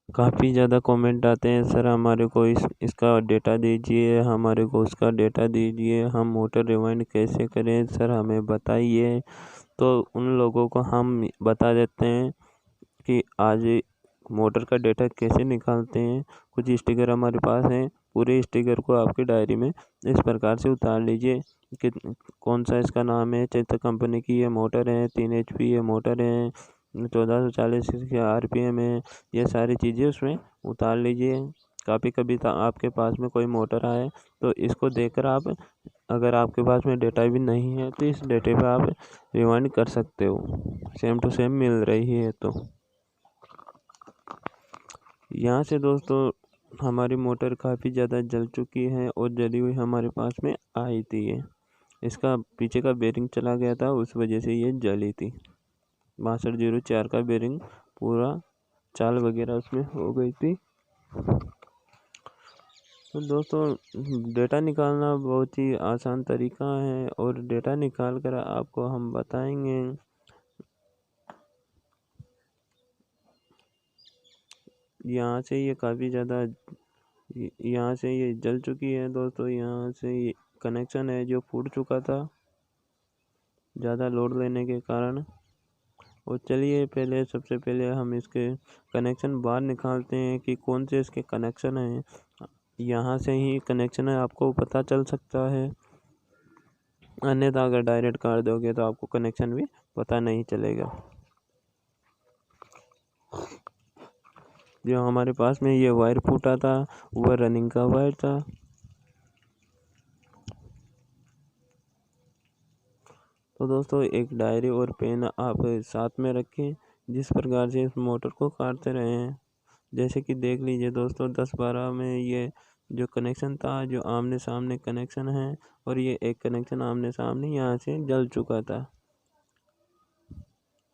काफ़ी ज़्यादा कमेंट आते हैं, सर हमारे को इसका डेटा दीजिए, हमारे को उसका डेटा दीजिए, हम मोटर रिवाइंड कैसे करें सर हमें बताइए। तो उन लोगों को हम बता देते हैं कि आज मोटर का डेटा कैसे निकालते हैं। कुछ स्टिकर हमारे पास हैं, पूरे स्टिकर को आपकी डायरी में इस प्रकार से उतार लीजिए कि कौन सा इसका नाम है, चेतक कंपनी की ये मोटर है, 3 HP ये मोटर है, 1440 इसके RPM है, ये सारी चीज़ें उसमें उतार लीजिए। कभी आपके पास में कोई मोटर आए तो इसको देखकर आप, अगर आपके पास में डेटा भी नहीं है तो इस डेटे पे आप रिवाइंड कर सकते हो, सेम टू सेम मिल रही है। तो यहाँ से दोस्तों हमारी मोटर काफ़ी ज़्यादा जल चुकी है और जली हुई हमारे पास में आई थी। ये इसका पीछे का बेरिंग चला गया था, उस वजह से ये जली थी। 6204 का बेरिंग पूरा चाल वगैरह उसमें हो गई थी। तो दोस्तों डेटा निकालना बहुत ही आसान तरीका है और डेटा निकाल कर आपको हम बताएंगे। यहाँ से ये काफ़ी ज़्यादा, यहाँ से ये जल चुकी है दोस्तों। यहाँ से ये कनेक्शन है जो फूट चुका था ज़्यादा लोड लेने के कारण। और चलिए सबसे पहले हम इसके कनेक्शन बाहर निकालते हैं कि कौन से इसके कनेक्शन हैं। यहाँ से ही कनेक्शन है आपको पता चल सकता है, अन्यथा अगर डायरेक्ट कर दोगे तो आपको कनेक्शन भी पता नहीं चलेगा। जो हमारे पास में ये वायर फूटा था वह रनिंग का वायर था। तो दोस्तों एक डायरी और पेन आप साथ में रखें, जिस प्रकार से इस मोटर को काटते रहें। जैसे कि देख लीजिए दोस्तों 10-12 में ये जो कनेक्शन था, जो आमने सामने कनेक्शन है, और ये एक कनेक्शन आमने सामने यहाँ से जल चुका था।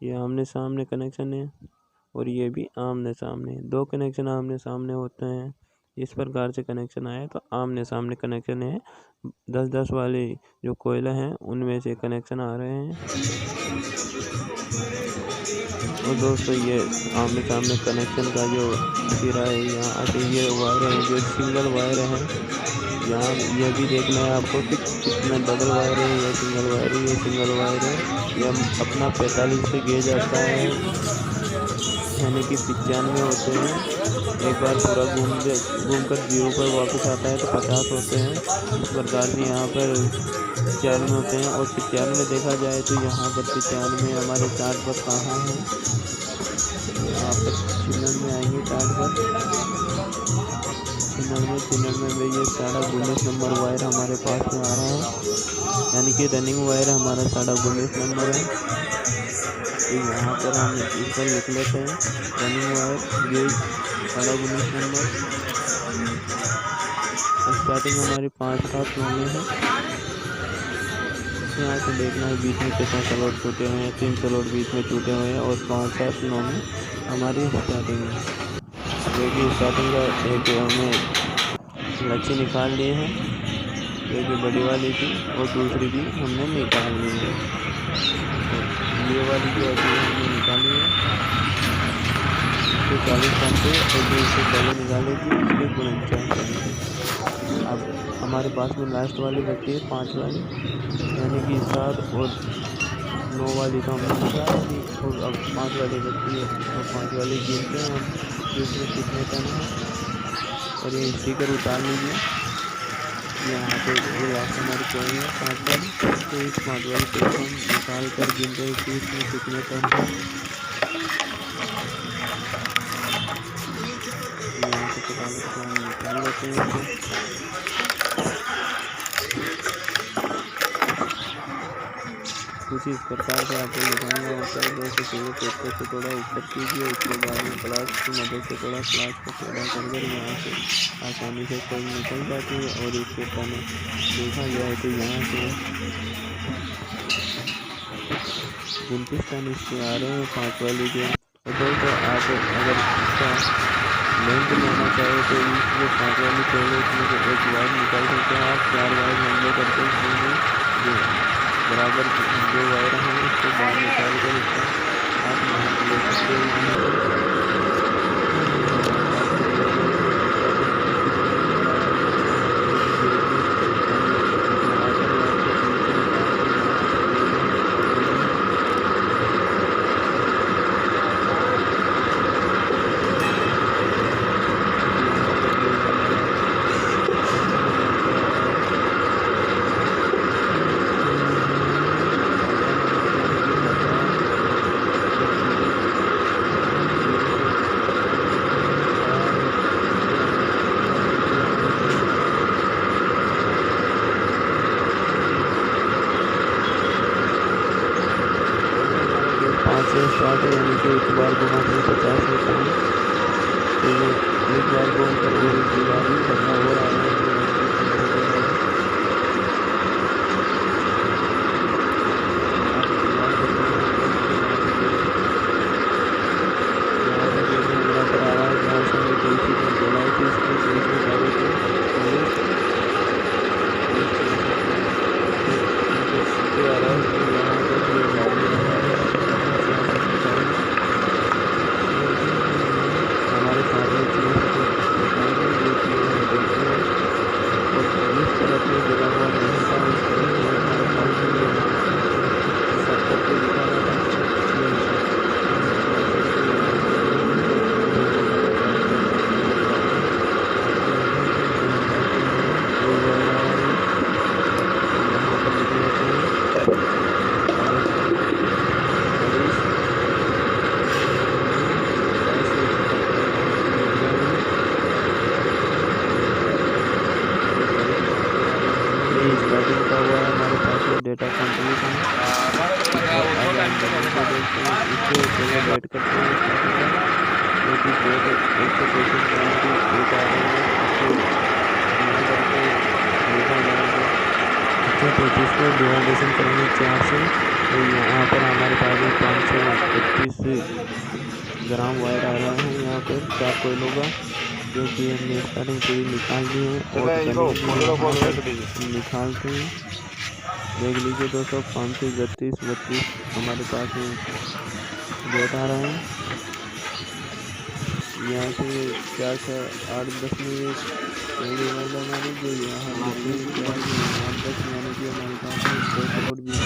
ये आमने सामने कनेक्शन है और ये भी आमने सामने, 2 कनेक्शन आमने सामने होते हैं। इस प्रकार से कनेक्शन आए तो आमने सामने कनेक्शन है। 10-10 वाले जो कोयला हैं उनमें से कनेक्शन आ रहे हैं। और दोस्तों ये आमने सामने कनेक्शन का जो सिरा है, यहाँ से ये वायर है जो सिंगल वायर है। यहाँ यह भी देखना है आपको कि कितना डबल वायर है या सिंगल वायर है। ये सिंगल वायर है, यह अपना 45 से गेज आता है, यानी कि 95 होते हैं। एक बार पूरा घूम कर 0 पर वापस आता है तो 50 होते हैं। इस प्रकार से यहाँ पर 95 होते हैं। और 95 देखा जाए तो यहाँ पर 95 हमारे चार्ट पर कहाँ है, यहाँ पर 96 आएंगे चार्ट पर। 96 में ये 19 नंबर वायर हमारे पास में आ रहा है, यानी कि रनिंग वायर हमारा 19 नंबर है। तो यहाँ पर हम इस पर लिख लेते हैं रनिंग वायर ये 19 नंबर। स्टार्टिंग हमारी 5-7-9 में है। यहाँ से देखना है बीच में कितना स्लॉट छूटे हुए हैं, 3 स्लॉट बीच में छूटे हुए हैं और 5-7-9 में हमारी स्टार्टिंग है। देखिए स्टार्टिंग का एक हमने लच्छी निकाल लिए हैं, एक बड़ी वाली थी और दूसरी भी हमने निकाल ली है। ये वाली जो अभी हमने निकाली है तो 40 घंटे और जो इससे पहले निकाली थी उसके 49 घंटे। अब हमारे पास में लास्ट वाली बची है 5 वाली, यानी कि 7 और 9 वाली तो हमने निकाल दी और अब 5 वाली बची है। और 5 वाली गिनते हैं हम कि उसमें कितने टन है। और ये स्टिकर उतार लीजिए, यहाँ पे ये लास्ट हमारी कोई है 5 वाली। तो इस 5 वाली को हम निकाल कर गिनते हैं कि इसमें कितने टन है। यहाँ से निकाल लेते हैं। कुछ इस प्रकार से आपको निकालना होता है। जैसे पहले पेपर से थोड़ा ऊपर कीजिए, उसके बाद में प्लास की मदद से थोड़ा प्लास को पैदा कर यहाँ से आसानी से कोई निकल जाती है। और इस पेपर में देखा जाए तो यहाँ से 29 टन इसके आ रहे हैं 5 वाली के। और दोस्तों आप अगर इसका लेंथ लेना चाहे तो इसमें 5 वाली पहले इसमें से एक वायर निकाल सकते हैं आप, 4 वायर लंबे करके इसमें जो बराबर जो वायर हैं उसको बाहर निकाल कर इसका आप ले सकते हैं। इसे एक बार घुमाते हैं 50 होता है। तो ये एक बार घूम कर और एक बार करना हो रहा है। यहाँ पर आ रहा है जहाँ से हमें तुलसी को जलाई थी, इसको तुलसी डाले थे आ रहा है। हमारे सामने जिस तरफ में गिरा हुआ नहीं था उस तरफ हमारे पास सब करके दिखा रहा था। स्टार्टिंग का हुआ है हमारे पास में डेटा कंप्लीट है। इसको पहले वेट करते हैं क्योंकि डेट 135 को डिवाइडेशन करेंगे 4 से। तो यहाँ पर हमारे पास में 531 ग्राम वायर आ रहा है। यहाँ पर 4 कोयलों का जो कि हमने स्टार्टिंग पूरी निकाल दी है और निकालते हैं। देख लीजिए दोस्तों 531 हमारे पास में वेट आ रहा है। यहाँ से 4 से 8-10 में हमारी जो यहाँ 8-10 यानी कि हमारे पास में 2 करोड़ 20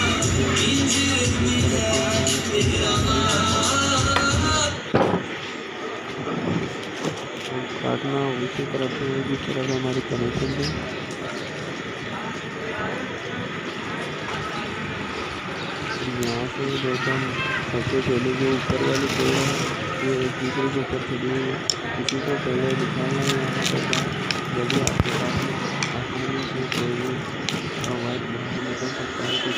काटना उसी तरफ से जिस तरफ हमारे कनेक्शन है। यहाँ से दोस्तों सबसे पहले जो ऊपर वाली कोई है ये एक दूसरे के ऊपर चली हुई है, किसी को पहले दिखाना है। यहाँ पर यदि आपके पास में आसानी से कोई भी वाइट बाहर निकल सकता है तो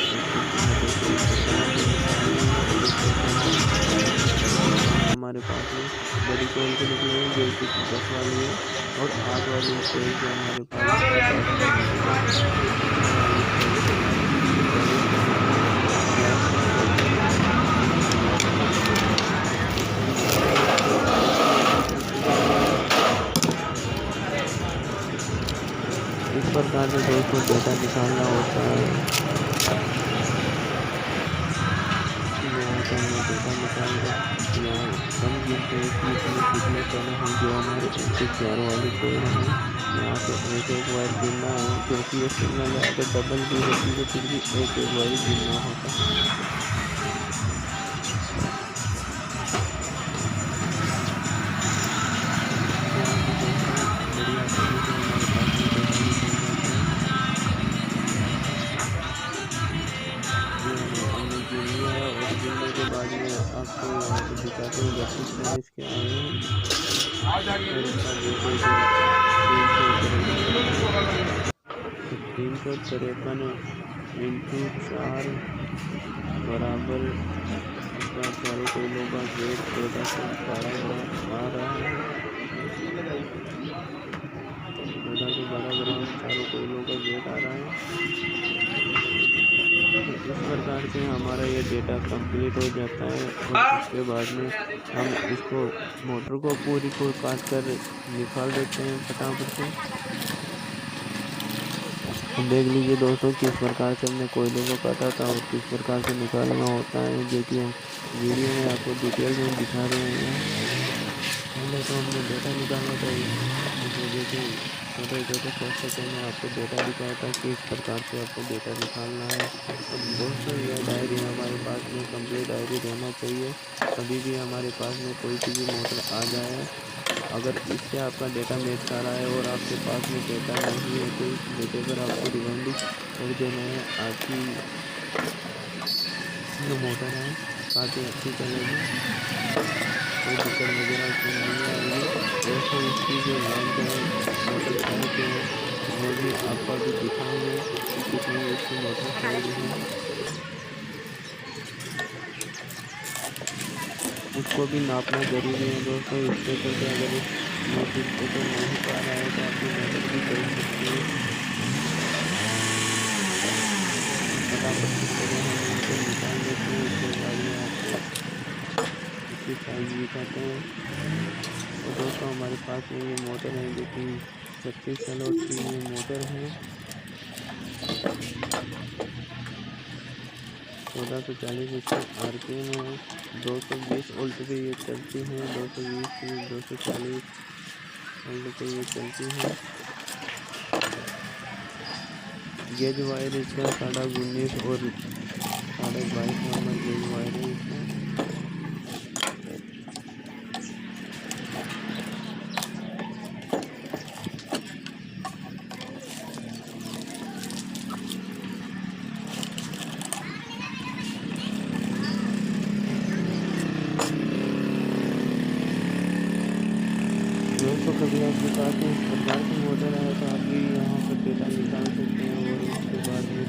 हमारे पास में बड़ी कोयल को निकले हैं जो कि 10 वाली है और 8 वाली कोयल जो हमारे पास इस प्रकार से दोस्तों डेटा निकालना होता है। यहाँ से हमने डेटा निकाल कर यहाँ कम गिनते हैं कि इसमें कितने चने हैं जो हमारे 4 वाले कोयल हैं। यहाँ से एक वायर गिनना है क्योंकि ये सिग्नल है, अगर डबल भी होती है फिर भी एक वायर गिनना होता है। आपको यहाँ पे दिखाते हैं 32 मिनट के आए हैं। 353 इंटू 4 बराबर अपना 4 कोयलों का वेट 1412 ग्राम आ रहा है। 1412 ग्राम 4 कोयलों का वेट आ रहा है। इस प्रकार से हमारा ये डेटा कंप्लीट हो जाता है और उसके बाद में हम इसको मोटर को पूरी को काट कर निकाल देते हैं फटाफट से। देख लीजिए दोस्तों किस प्रकार से हमने कोयलों को काटा था और किस प्रकार से निकालना होता है, जो कि हम वीडियो में आपको डिटेल में दिखा रहे हैं। पहले तो हमने डेटा निकालना था, इस वजह से छोटे छोटे प्रोसेस में आपको डेटा दिखाया था कि इस प्रकार से आपको डेटा निकालना है। अब दोस्तों यह डायरी हमारे पास में कंप्लीट डायरी रहना चाहिए। कभी भी हमारे पास में कोई सी भी मोटर आ जाए, अगर इससे आपका डेटा मैच कर रहा है और आपके पास में डेटा नहीं है तो इस डेटे पर आपको रिवाइंडिंग कर देना है। आपकी जो मोटर है काफ़ी अच्छी चलेगी, कोई दिक्कत वगैरह इसमें नहीं आएगी। वैसे इसकी जो लाइन है मोटर साइड है वो भी आपको भी दिखाएंगे कि कितनी इसकी मोटर साइड है। उस इसको भी नापना ज़रूरी है दोस्तों। स्टेटर पे अगर स्टेटर नहीं पा रहा है तो आपकी मोटर भी चल सकती है। फटाफट से पहले हम इनको निकाल देते हैं, उसके बाद में आपको इसकी साइज दिखाते हैं। तो दोस्तों हमारे पास में ये मोटर है जो कि 36 सलोट की ये मोटर है। 1440 इसका RPM है। 220 वोल्ट पे ये चलती है। 220 से 240 वोल्ट पे ये चलती है। गेज वायर इसका 19.5 और 22.5 नंबर गेज वायर है इसका। दोस्तों कभी आपके पास में इस प्रकार की मोटर है तो आप भी यहाँ पर डेटा निकाल सकते हैं। और उसके बाद में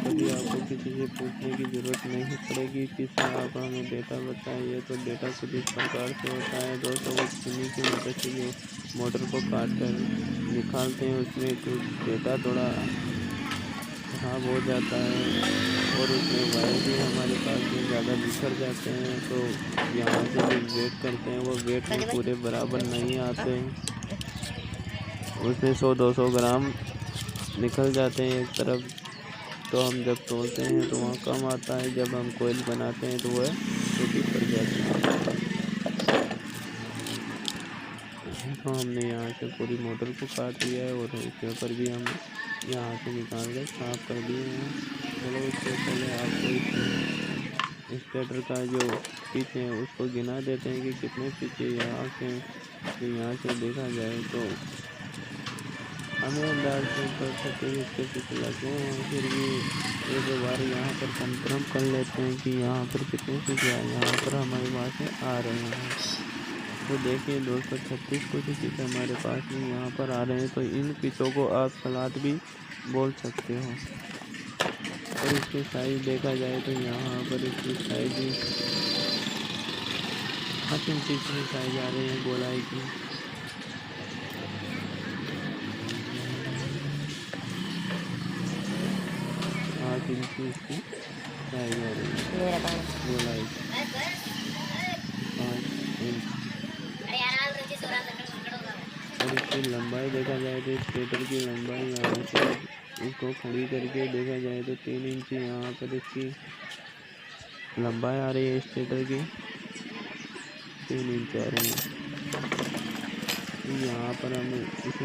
कभी आपको किसी से पूछने की ज़रूरत नहीं पड़ेगी किससे आप हमें डेटा बताइए। तो डेटा कुछ इस प्रकार से होता है दोस्तों। वो चीनी की मदद से जो मोटर को काट कर निकालते हैं उसमें कुछ डेटा थोड़ा ख़राब हो जाता है और उसमें वायर भी हमारे पास में ज़्यादा बिखर जाते हैं। तो यहाँ से जो वेट करते हैं वो वेट में पूरे बराबर नहीं आते हैं। उसमें 100-200 ग्राम निकल जाते हैं एक तरफ। तो हम जब तोलते हैं तो वहाँ कम आता है। जब हम कोयल बनाते हैं तो वह छोटी पड़ जाती है। तो हमने यहाँ से पूरी मोटर को काट दिया है और इसके ऊपर भी हम यहाँ से निकाल कर साफ कर दिए हैं। चलो इससे पहले आपको स्टेटर का जो पिच है उसको गिना देते हैं कि कितने पिच है यहाँ से। तो यहाँ से देखा जाए तो हमें अंदाज से कर सकते हैं इसके पिच लगे हैं। फिर भी एक बार यहाँ पर कंफर्म कर लेते हैं कि यहाँ पर कितने पिच यहाँ पर हमारे पास में आ रहे हैं। तो देखिए दोस्तों 36 कुछ पिच हमारे पास में यहाँ पर आ रहे हैं। तो इन पिचों को आप सलाद भी बोल सकते हो। और इसकी साइज़ देखा जाए तो यहाँ पर इसकी साइज़ 8 इंच की साइज़ आ रही है गोलाई की। इसकी साइज आ रही है गोलाई 5 इंच। और इसकी लंबाई देखा जाए तो स्टेटर की लंबाई यहाँ से इसको खड़ी करके देखा जाए तो 3 इंच यहाँ पर इसकी लंबाई आ रही है। स्टेटर की 3 इंच आ रही है। यहाँ पर हम इस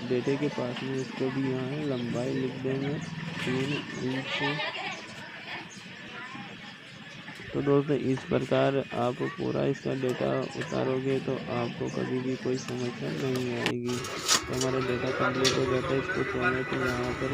डेटे के पास में इसको भी यहाँ लंबाई लिख देंगे 3 इंच। तो दोस्तों इस प्रकार आप पूरा इसका डेटा उतारोगे तो आपको कभी भी कोई समस्या नहीं आएगी। तो हमारा डेटा कंप्लीट हो जाता है। इसको तोड़ने के यहाँ पर